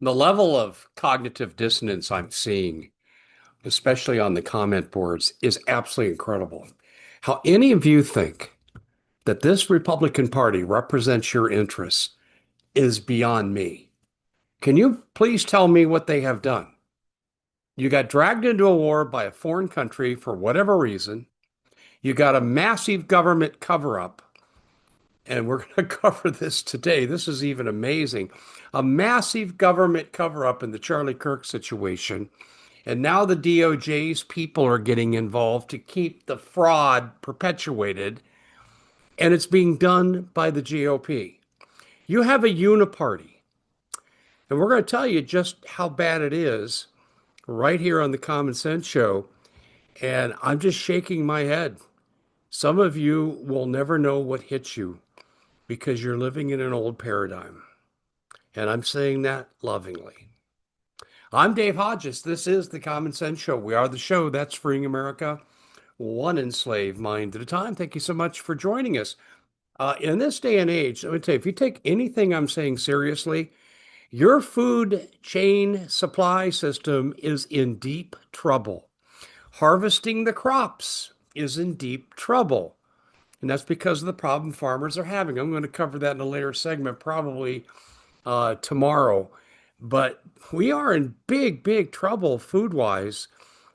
The level of cognitive dissonance I'm seeing, especially on the comment boards, is absolutely incredible. How any of you think that this Republican Party represents your interests is beyond me. Can you please tell me what they have done? You got dragged into a war by a foreign country for whatever reason. You got a massive government cover up, and we're going to cover this today. This is even amazing. A massive government cover up in the Charlie Kirk situation. And now the DOJ's people are getting involved to keep the fraud perpetuated, and it's being done by the GOP. You have a uniparty, and we're going to tell you just how bad it is right here on the Common Sense Show. And I'm just shaking my head. Some of you will never know what hits you because you're living in an old paradigm. And I'm saying that lovingly. I'm Dave Hodges. This is the Common Sense Show. We are the show that's freeing America one enslaved mind at a time. Thank you so much for joining us. In this day and age, let me tell you, if you take anything I'm saying seriously, your food chain supply system is in deep trouble. Harvesting the crops is in deep trouble. And that's because of the problem farmers are having. I'm going to cover that in a later segment, probably tomorrow. But we are in big, big trouble food-wise,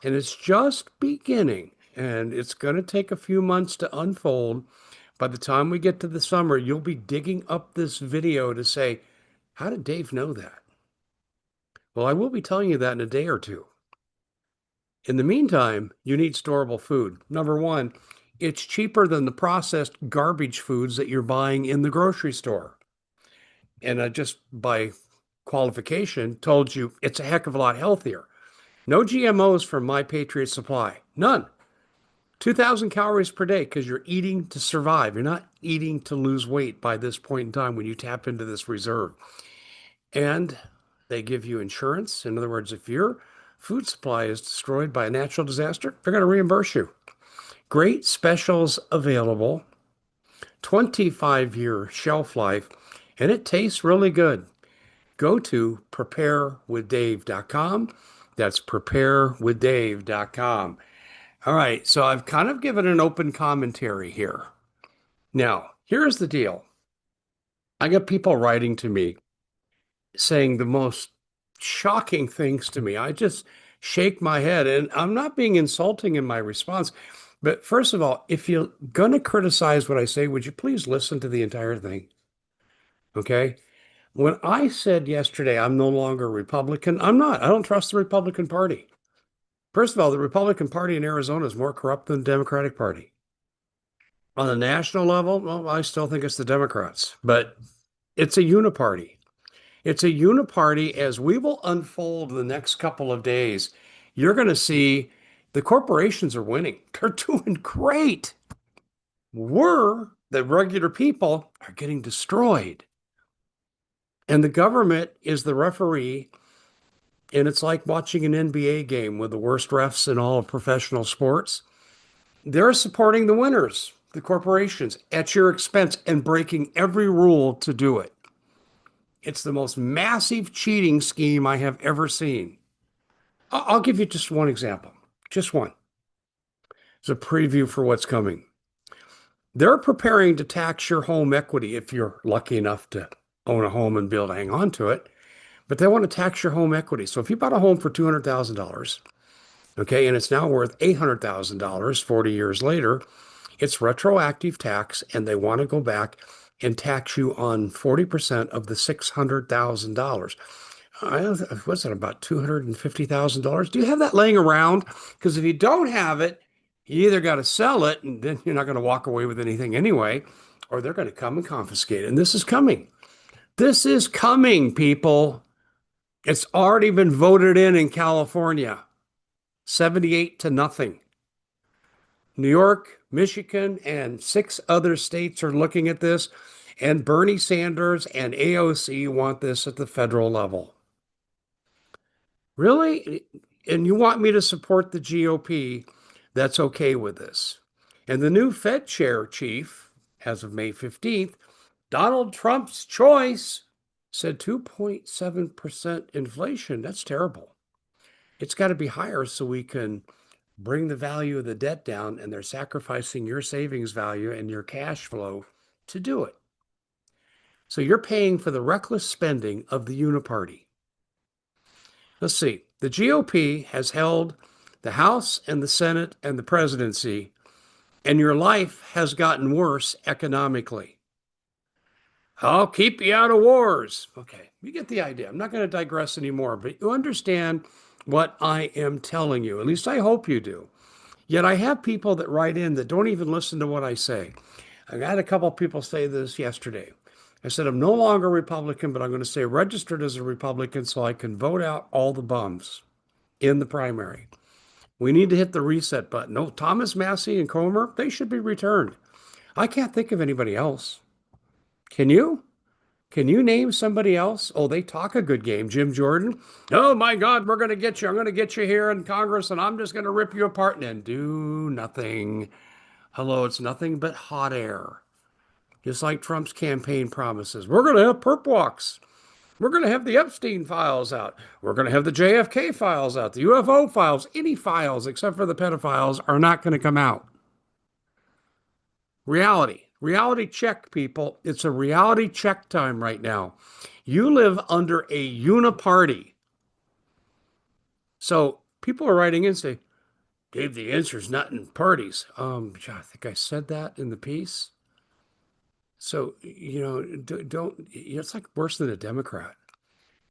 and it's just beginning. And it's going to take a few months to unfold. By the time we get to the summer, you'll be digging up this video to say, how did Dave know that? Well, I will be telling you that in a day or two. In the meantime, you need storable food. Number one, it's cheaper than the processed garbage foods that you're buying in the grocery store. And I just by qualification told you it's a heck of a lot healthier. No GMOs from My Patriot Supply. None. 2,000 calories per day because you're eating to survive. You're not eating to lose weight by this point in time when you tap into this reserve. And they give you insurance. In other words, if your food supply is destroyed by a natural disaster, they're going to reimburse you. Great specials available, 25-year shelf life, and it tastes really good. Go to preparewithdave.com. That's preparewithdave.com. All right, so I've kind of given an open commentary here. Now, here's the deal. I got people writing to me saying the most shocking things to me. I just shake my head, and I'm not being insulting in my response. But first of all, if you're going to criticize what I say, would you please listen to the entire thing? Okay? When I said yesterday I'm no longer Republican, I'm not. I don't trust the Republican Party. First of all, the Republican Party in Arizona is more corrupt than the Democratic Party. On the national level, well, I still think it's the Democrats, but it's a uniparty. It's a uniparty as we will unfold the next couple of days. You're going to see the corporations are winning. They're doing great. We're, the regular people, are getting destroyed. And the government is the referee. And it's like watching an NBA game with the worst refs in all of professional sports. They're supporting the winners, the corporations, at your expense and breaking every rule to do it. It's the most massive cheating scheme I have ever seen. I'll give you just one example, just one. It's a preview for what's coming. They're preparing to tax your home equity if you're lucky enough to own a home and be able to hang on to it. But they want to tax your home equity. So if you bought a home for $200,000, okay, and it's now worth $800,000 40 years later, it's retroactive tax, and they want to go back and tax you on 40% of the $600,000. What's that, about $250,000? Do you have that laying around? Because if you don't have it, you either got to sell it, and then you're not going to walk away with anything anyway, or they're going to come and confiscate it. And this is coming. This is coming, people. It's already been voted in California, 78 to nothing. New York, Michigan, and 6 other states are looking at this, and Bernie Sanders and AOC want this at the federal level. Really? And you want me to support the GOP that's okay with this? And the new Fed chair chief, as of May 15th, Donald Trump's choice, said 2.7% inflation. That's terrible. It's got to be higher so we can bring the value of the debt down, and they're sacrificing your savings value and your cash flow to do it. So you're paying for the reckless spending of the uniparty. Let's see. The GOP has held the House and the Senate and the presidency, and your life has gotten worse economically. I'll keep you out of wars. Okay, you get the idea. I'm not going to digress anymore, but you understand what I am telling you. At least I hope you do. Yet I have people that write in that don't even listen to what I say. I had a couple of people say this yesterday. I said, I'm no longer a Republican, but I'm going to stay registered as a Republican so I can vote out all the bums in the primary. We need to hit the reset button. No, Thomas Massey and Comer, they should be returned. I can't think of anybody else. Can you? Can you name somebody else? Oh, they talk a good game. Jim Jordan. Oh my God, we're going to get you. I'm going to get you here in Congress and I'm just going to rip you apart and do nothing. Hello, it's nothing but hot air. Just like Trump's campaign promises. We're going to have perp walks. We're going to have the Epstein files out. We're going to have the JFK files out, the UFO files. Any files except for the pedophiles are not going to come out. Reality. Reality check, people. It's a reality check time right now. You live under a uniparty. So people are writing in and say, Dave, the answer is not in parties. I think I said that in the piece. So, don't, it's like worse than a Democrat.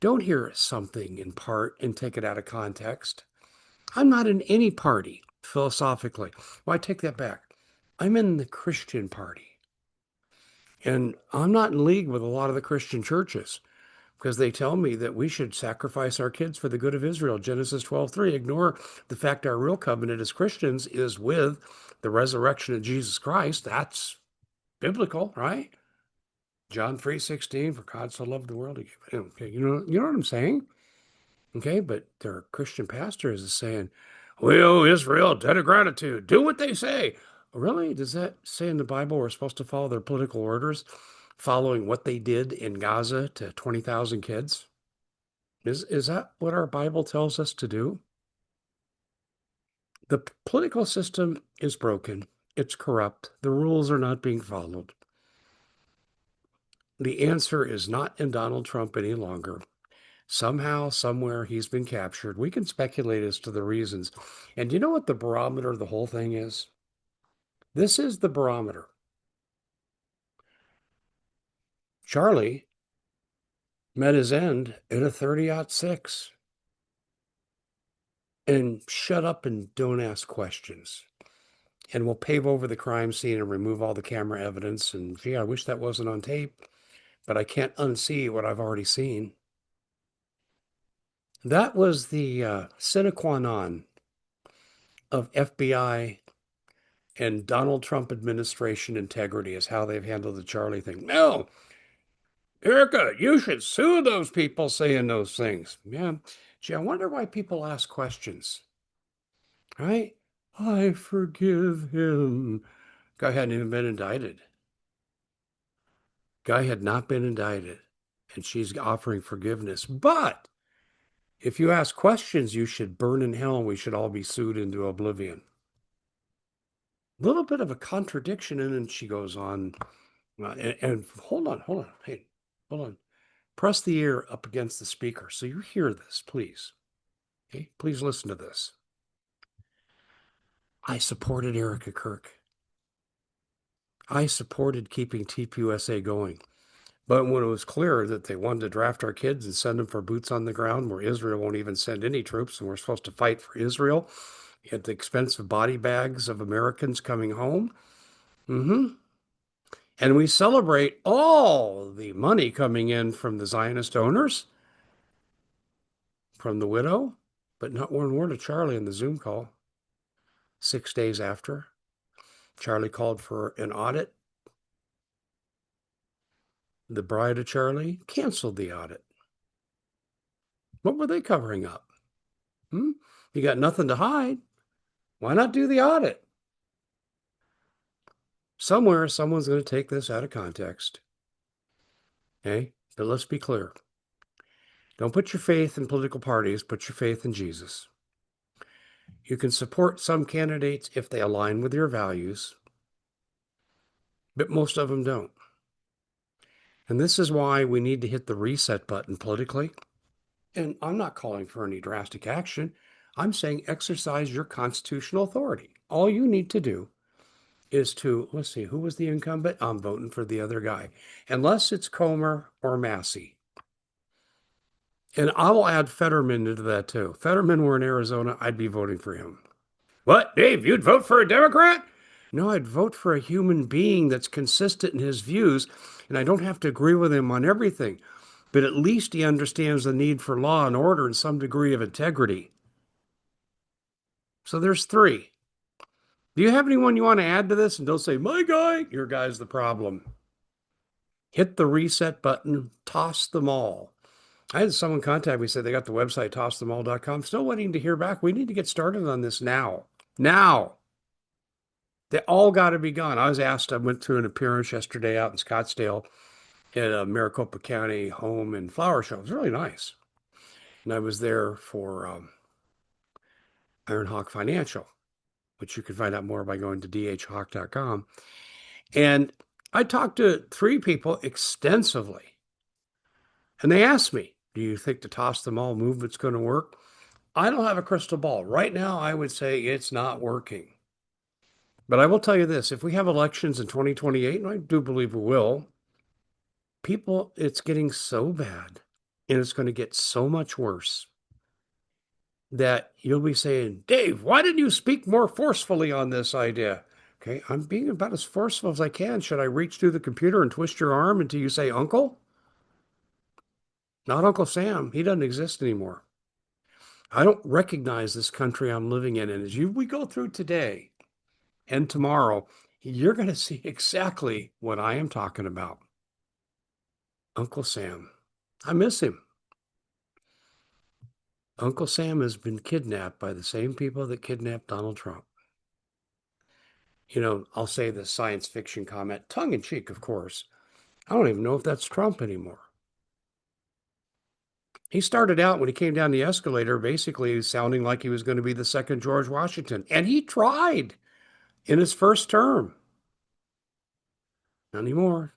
Don't hear something in part and take it out of context. I'm not in any party philosophically. Well, I take that back. I'm in the Christian party. And I'm not in league with a lot of the Christian churches because they tell me that we should sacrifice our kids for the good of Israel. Genesis 12:3. Ignore the fact our real covenant as Christians is with the resurrection of Jesus Christ. That's biblical, right? John 3:16, for God so loved the world. Okay, you know what I'm saying? Okay, but their Christian pastors is saying, we owe Israel a debt of gratitude. Do what they say. Really? Does that say in the Bible we're supposed to follow their political orders, following what they did in Gaza to 20,000 kids? Is that what our Bible tells us to do? The political system is broken. It's corrupt. The rules are not being followed. The answer is not in Donald Trump any longer. Somehow, somewhere, he's been captured. We can speculate as to the reasons. And do you know what the barometer of the whole thing is? This is the barometer. Charlie met his end in a 30-06. And shut up and don't ask questions. And we'll pave over the crime scene and remove all the camera evidence. And gee, I wish that wasn't on tape, but I can't unsee what I've already seen. That was the sine qua non of FBI and Donald Trump administration integrity, is how they've handled the Charlie thing. No, Erica, you should sue those people saying those things. Yeah. Gee, I wonder why people ask questions, right? I forgive him. Guy hadn't even been indicted. Guy had not been indicted, and she's offering forgiveness. But if you ask questions, you should burn in hell and we should all be sued into oblivion. A little bit of a contradiction, and then she goes on. And hold on. Hey, hold on. Press the ear up against the speaker so you hear this, please. Okay, please listen to this. I supported Erica Kirk. I supported keeping TPUSA going. But when it was clear that they wanted to draft our kids and send them for boots on the ground, where Israel won't even send any troops, and we're supposed to fight for Israel at the expense of body bags of Americans coming home. And we celebrate all the money coming in from the Zionist owners, from the widow, but not one word of Charlie in the Zoom call. 6 days after, Charlie called for an audit. The bride of Charlie canceled the audit. What were they covering up? You got nothing to hide. Why not do the audit? Somewhere, someone's going to take this out of context. Okay? But let's be clear. Don't put your faith in political parties, put your faith in Jesus. You can support some candidates if they align with your values, but most of them don't. And this is why we need to hit the reset button politically. And I'm not calling for any drastic action. I'm saying exercise your constitutional authority. All you need to do is to, let's see, who was the incumbent? I'm voting for the other guy, unless it's Comer or Massey. And I will add Fetterman into that too. Fetterman were in Arizona, I'd be voting for him. What, Dave? You'd vote for a Democrat? No, I'd vote for a human being that's consistent in his views, and I don't have to agree with him on everything, but at least he understands the need for law and order and some degree of integrity. So there's three. Do you have anyone you want to add to this? And don't say, my guy, your guy's the problem. Hit the reset button, toss them all. I had someone contact me, said they got the website, tossthemall.com. Still waiting to hear back. We need to get started on this now. Now. They all got to be gone. I was asked, I went to an appearance yesterday out in Scottsdale at a Maricopa County home and flower show. It was really nice. And I was there for Ironhawk Financial, which you can find out more by going to dhawk.com. And I talked to three people extensively. And they asked me, do you think the Toss Them All movement's going to work? I don't have a crystal ball. Right now, I would say it's not working. But I will tell you this, if we have elections in 2028, and I do believe we will, people, it's getting so bad and it's going to get so much worse that you'll be saying, Dave, why didn't you speak more forcefully on this idea? Okay, I'm being about as forceful as I can. Should I reach through the computer and twist your arm until you say uncle? Not Uncle Sam. He doesn't exist anymore. I don't recognize this country I'm living in. And we go through today and tomorrow, you're going to see exactly what I am talking about. Uncle Sam. I miss him. Uncle Sam has been kidnapped by the same people that kidnapped Donald Trump. I'll say the science fiction comment, tongue in cheek, of course. I don't even know if that's Trump anymore. He started out when he came down the escalator, basically sounding like he was going to be the second George Washington. And he tried in his first term. Not anymore.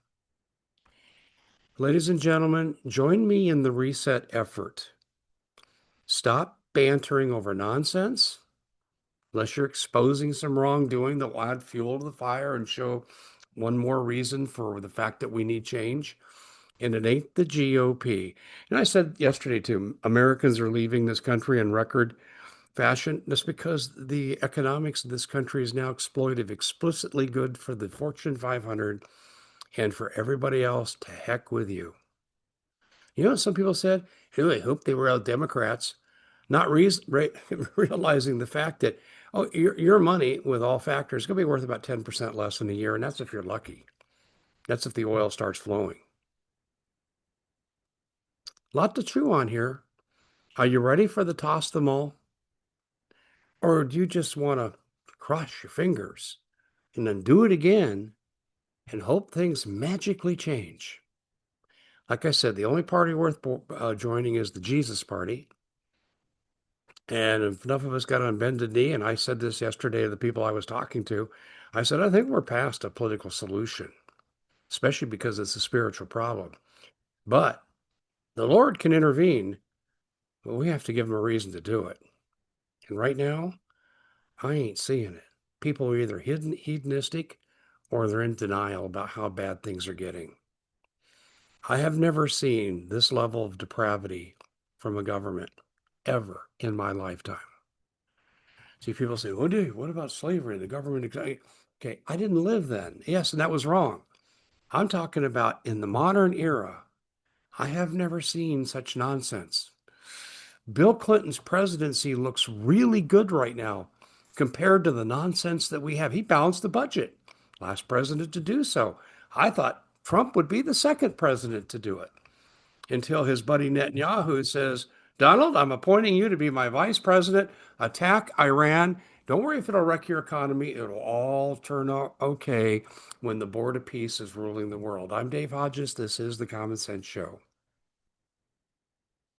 Ladies and gentlemen, join me in the reset effort. Stop bantering over nonsense, unless you're exposing some wrongdoing that will add fuel to the fire and show one more reason for the fact that we need change. And it ain't the GOP. And I said yesterday too, Americans are leaving this country in record fashion just because the economics of this country is now exploitive, explicitly good for the Fortune 500 and for everybody else. To heck with you. You know what some people said? Hey, I hope they were out Democrats, not realizing the fact that, oh, your money with all factors is going to be worth about 10% less in a year. And that's if you're lucky. That's if the oil starts flowing. A lot to chew on here. Are you ready for the toss them all? Or do you just want to cross your fingers and then do it again and hope things magically change? Like I said, the only party worth joining is the Jesus Party. And if enough of us got on bended knee, and I said this yesterday to the people I was talking to, I said, I think we're past a political solution, especially because it's a spiritual problem. But the Lord can intervene, but we have to give him a reason to do it. And right now, I ain't seeing it. People are either hedonistic or they're in denial about how bad things are getting. I have never seen this level of depravity from a government ever in my lifetime. See, people say, oh, dude, what about slavery? The government. Okay, I didn't live then. Yes, and that was wrong. I'm talking about in the modern era. I have never seen such nonsense. Bill Clinton's presidency looks really good right now compared to the nonsense that we have. He balanced the budget. Last president to do so. I thought Trump would be the second president to do it until his buddy Netanyahu says, Donald, I'm appointing you to be my vice president. Attack Iran. Don't worry if it'll wreck your economy. It'll all turn out okay when the Board of Peace is ruling the world. I'm Dave Hodges. This is the Common Sense Show.